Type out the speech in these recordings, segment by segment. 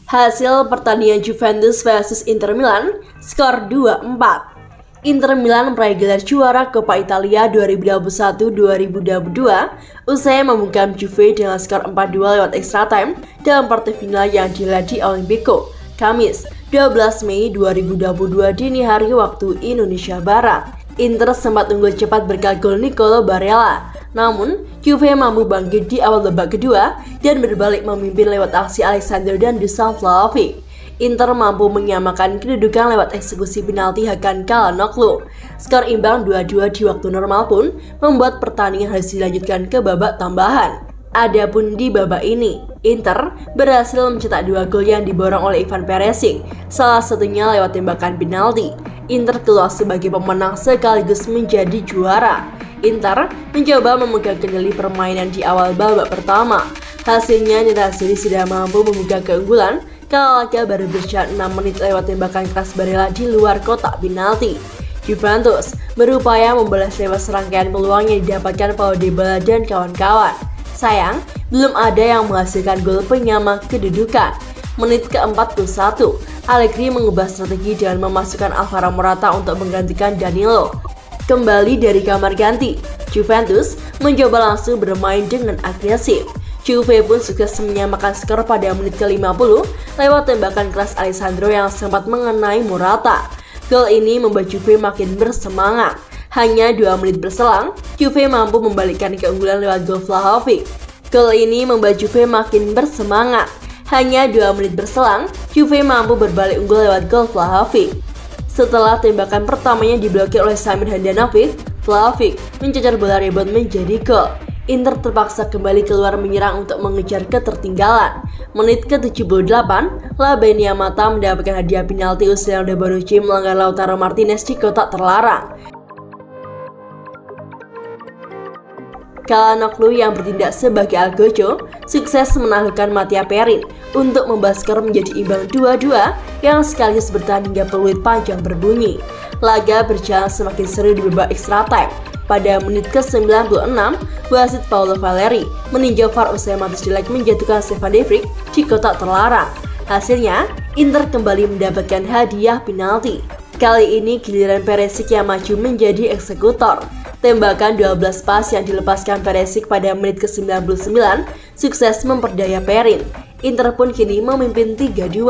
Hasil pertandingan Juventus versus Inter Milan, skor 2-4. Inter Milan meraih gelar juara Coppa Italia 2021-2022 usai membungkam Juve dengan skor 4-2 lewat extra time dalam partai final yang digelar di Olimpico, Kamis 12 Mei 2022 dini hari waktu Indonesia Barat. Inter sempat unggul cepat berkat gol Nicolo Barella. Namun, Juve mampu bangkit di awal babak kedua dan berbalik memimpin lewat aksi Alexander dan Dusan Vlahovic. Inter mampu menyamakan kedudukan lewat eksekusi penalti Hakan Çalhanoğlu. Skor imbang 2-2 di waktu normal pun membuat pertandingan harus dilanjutkan ke babak tambahan. Adapun di babak ini, Inter berhasil mencetak 2 gol yang diborong oleh Ivan Perisic, salah satunya lewat tembakan penalti. Inter keluar sebagai pemenang sekaligus menjadi juara. Inter mencoba memegang kendali permainan di awal babak pertama. Hasilnya Nerazzurri sudah mampu membuka keunggulan kalau laga baru berjalan 6 menit lewat tembakan keras Barella di luar kotak penalti. Juventus berupaya membalas lewat serangkaian peluang yang didapatkan Paulo Dybala dan kawan-kawan. Sayang, belum ada yang menghasilkan gol penyama kedudukan. Menit ke-41, Allegri mengubah strategi dengan memasukkan Alvaro Morata untuk menggantikan Danilo. Kembali dari kamar ganti, Juventus mencoba langsung bermain dengan agresif. Juve pun sukses menyamakan skor pada menit ke-50 lewat tembakan keras Alessandro yang sempat mengenai Morata. Gol ini membuat Juve makin bersemangat. Hanya 2 menit berselang, Juve mampu membalikkan keunggulan lewat gol Vlahovic. Gol ini membuat Juve makin bersemangat. Hanya 2 menit berselang, Juve mampu berbalik unggul lewat gol Vlahovic. Setelah tembakan pertamanya diblokir oleh Samir Handanovic, Vlahovic mencecar bola rebound menjadi gol. Inter terpaksa kembali keluar menyerang untuk mengejar ketertinggalan. Menit ke-78, Lamine Yamal mendapatkan hadiah penalti usai Bonucci melanggar Lautaro Martinez di kotak terlarang. Çalhanoğlu yang bertindak sebagai algojo sukses menaklukkan Mattia Perin untuk membawa skor menjadi imbang 2-2 yang sekaligus bertahan hingga peluit panjang berbunyi. Laga berjalan semakin seru di babak extra time. Pada menit ke-96, wasit Paulo Valeri meninjau VAR usai Mathis de Ligt menjatuhkan Stefan de Vrij di kotak terlarang. Hasilnya, Inter kembali mendapatkan hadiah penalti. Kali ini giliran Perisic yang maju menjadi eksekutor. Tembakan 12 pas yang dilepaskan Perisic pada menit ke-99 sukses memperdaya Perin. Inter pun kini memimpin 3-2.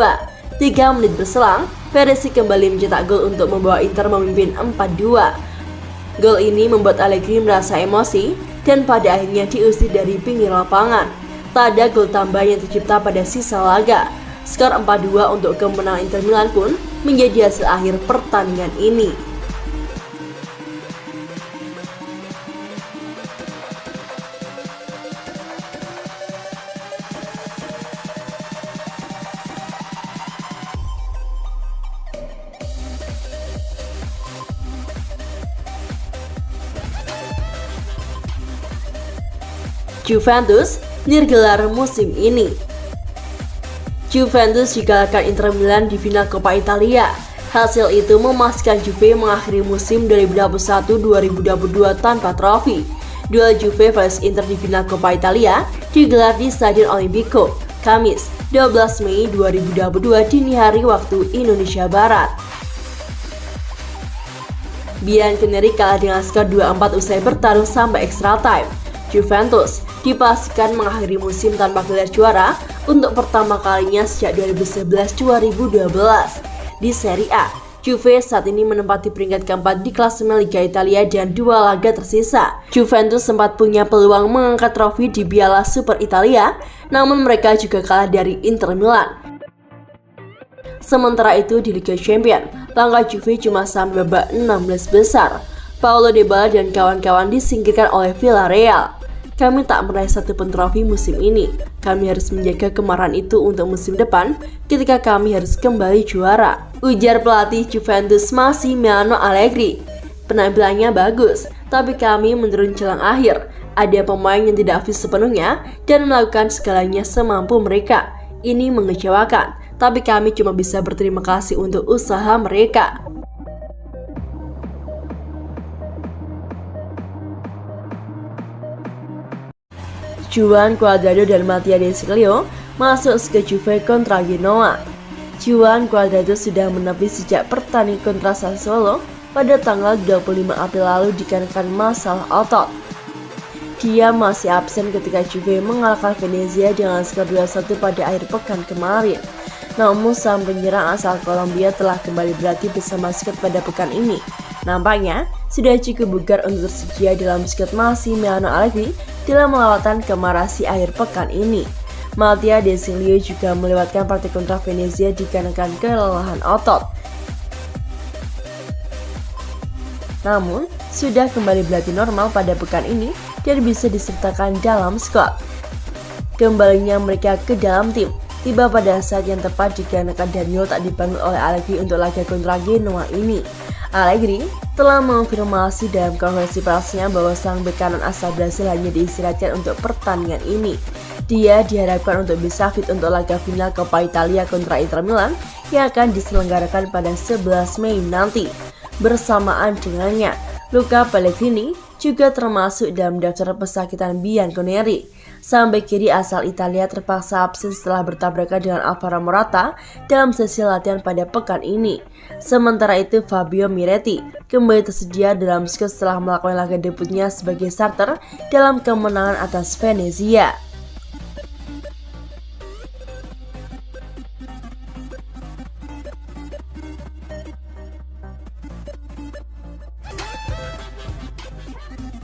3 menit berselang, Perisic kembali mencetak gol untuk membawa Inter memimpin 4-2. Gol ini membuat Allegri merasa emosi dan pada akhirnya diusir dari pinggir lapangan. Tak ada gol tambah yang tercipta pada sisa laga. Skor 4-2 untuk kemenangan Inter Milan pun menjadi hasil akhir pertandingan ini. Juventus nirgelar musim ini. Juventus dikalahkan Inter Milan di final Coppa Italia. Hasil itu memastikan Juve mengakhiri musim 2021-2022 tanpa trofi. Duel Juve vs Inter di final Coppa Italia digelar di Stadion Olimpico, Kamis 12 Mei 2022 dini hari waktu Indonesia Barat. Bianconeri kalah dengan skor 2-4 usai bertarung sampai extra time. Juventus dipastikan mengakhiri musim tanpa gelar juara untuk pertama kalinya sejak 2011-2012. Di Serie A, Juve saat ini menempati peringkat keempat di klasemen Liga Italia dan 2 laga tersisa. Juventus sempat punya peluang mengangkat trofi di Piala Super Italia, namun mereka juga kalah dari Inter Milan. Sementara itu di Liga Champions, langkah Juve cuma sampai babak 16 besar. Paulo Dybala dan kawan-kawan disingkirkan oleh Villarreal. Kami tak meraih satupun trofi musim ini. Kami harus menjaga kemarahan itu untuk musim depan ketika kami harus kembali juara, ujar pelatih Juventus Massimiliano Allegri. Penampilannya bagus, tapi kami menurun jelang akhir. Ada pemain yang tidak fit sepenuhnya dan melakukan segalanya semampu mereka. Ini mengecewakan, tapi kami cuma bisa berterima kasih untuk usaha mereka. Juan Cuadrado dan Mattia De Sciglio masuk ke Juve kontra Genoa. Juan Cuadrado sudah menepi sejak pertandingan kontra Sassuolo pada tanggal 25 April lalu dikarenakan masalah otot. Dia masih absen ketika Juve mengalahkan Venezia dengan skor 2-1 pada akhir pekan kemarin. Namun sang penyerang asal Kolombia telah kembali berlatih bersama skuad pada pekan ini. Nampaknya sudah cukup bugar untuk tersedia dalam skuad Massimiliano Allegri dalam lawatan ke Marasi akhir pekan ini. Mattia De Silio juga melewatkan partai kontra Venezia dikarenakan kelelahan otot. Namun, sudah kembali berlatih normal pada pekan ini dan bisa disertakan dalam skuad. Kembalinya mereka ke dalam tim tiba pada saat yang tepat dikarenakan Danilo tak dipanggil oleh Allegri untuk laga kontra Genoa ini. Allegri telah mengonfirmasi dalam konferensi persnya bahwa sang bek kanan asal Brasil hanya diistirahatkan untuk pertandingan ini. Dia diharapkan untuk bisa fit untuk laga final Coppa Italia kontra Inter Milan yang akan diselenggarakan pada 11 Mei nanti. Bersamaan dengannya, Luca Pellegrini juga termasuk dalam daftar pesakitan Bianconeri. Sang bek kiri asal Italia terpaksa absen setelah bertabrakan dengan Alvaro Morata dalam sesi latihan pada pekan ini. Sementara itu, Fabio Miretti kembali tersedia dalam skuad setelah melakukan laga debutnya sebagai starter dalam kemenangan atas Venezia.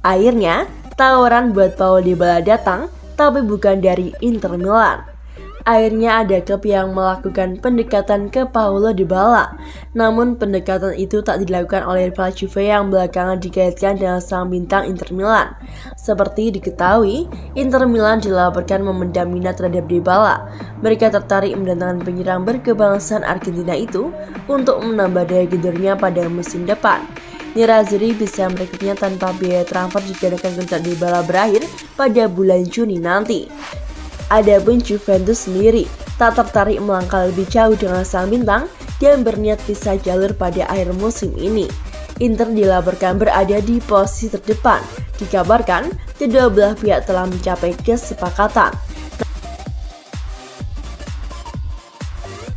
Akhirnya, tawaran buat Paulo Dybala datang, tapi bukan dari Inter Milan. Akhirnya ada klub yang melakukan pendekatan ke Paulo Dybala. Namun pendekatan itu tak dilakukan oleh rival Juve yang belakangan dikaitkan dengan sang bintang Inter Milan. Seperti diketahui, Inter Milan dilaporkan memendam minat terhadap Dybala. Mereka tertarik mendatangkan penyerang berkebangsaan Argentina itu untuk menambah daya gedornya pada musim depan. Nerazzurri bisa merekrutnya tanpa biaya transfer dikarenakan kontrak Dybala berakhir pada bulan Juni nanti. Adapun Juventus sendiri tak tertarik melangkah lebih jauh dengan sang bintang dan berniat pisah jalur pada akhir musim ini. Inter dilaporkan berada di posisi terdepan. Dikabarkan kedua belah pihak telah mencapai kesepakatan.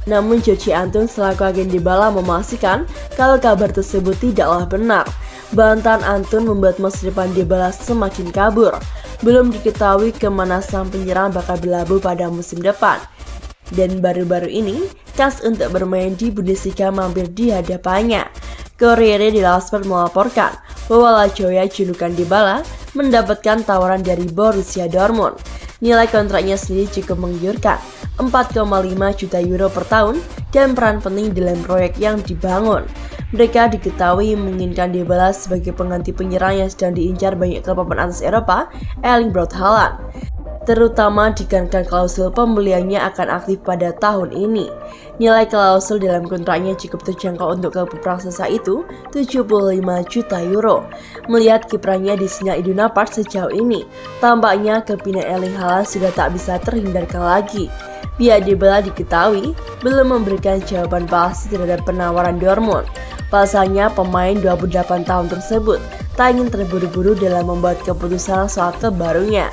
Namun Joci Antun selaku agen Dybala memastikan kalau kabar tersebut tidaklah benar. Bantahan Antun membuat masa depan Dybala semakin kabur. Belum diketahui kemana sang penyerang bakal berlabuh pada musim depan. Dan baru-baru ini, kans untuk bermain di Bundesliga mampir di hadapannya. Corriere dello Sport melaporkan bahwa La Joya julukan Dybala mendapatkan tawaran dari Borussia Dortmund. Nilai kontraknya sendiri cukup menggiurkan, 4,5 juta euro per tahun dan peran penting dalam proyek yang dibangun. Mereka diketahui menginginkan Dybala sebagai pengganti penyerang yang sedang diincar banyak klub papan atas Eropa, Erling Braut Haaland. Terutama dikarenakan klausul pembeliannya akan aktif pada tahun ini. Nilai klausul dalam kontraknya cukup terjangkau untuk klub raksasa itu, 75 juta euro. Melihat kiprahnya di Sinyal Iduna Park sejauh ini, tampaknya kepindahan Erling Haaland sudah tak bisa terhindarkan lagi. Pihak Dybala diketahui belum memberikan jawaban pasti terhadap penawaran Dortmund. Pasalnya, pemain 28 tahun tersebut tak ingin terburu-buru dalam membuat keputusan soal klub barunya.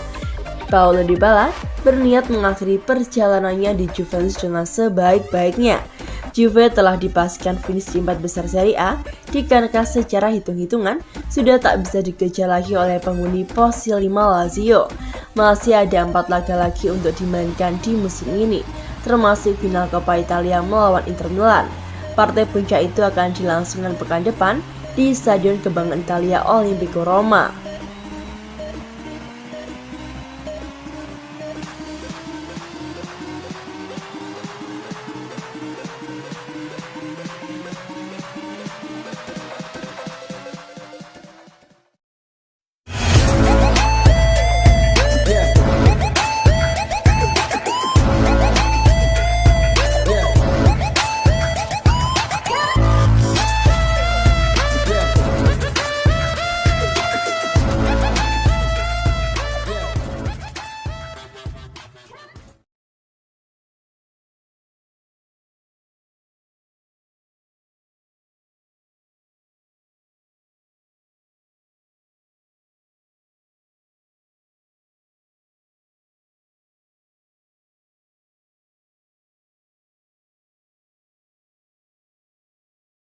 Paulo Dybala berniat mengakhiri perjalanannya di Juventus dengan sebaik-baiknya. Juve telah dipastikan finish di 4 besar Serie A dikarenakan secara hitung-hitungan sudah tak bisa dikejar lagi oleh penghuni posisi 5 Lazio. Masih ada 4 laga lagi untuk dimainkan di musim ini, termasuk final Coppa Italia melawan Inter Milan. Partai puncak itu akan dilangsungkan pekan depan di Stadion Kebanggaan Italia Olimpico Roma.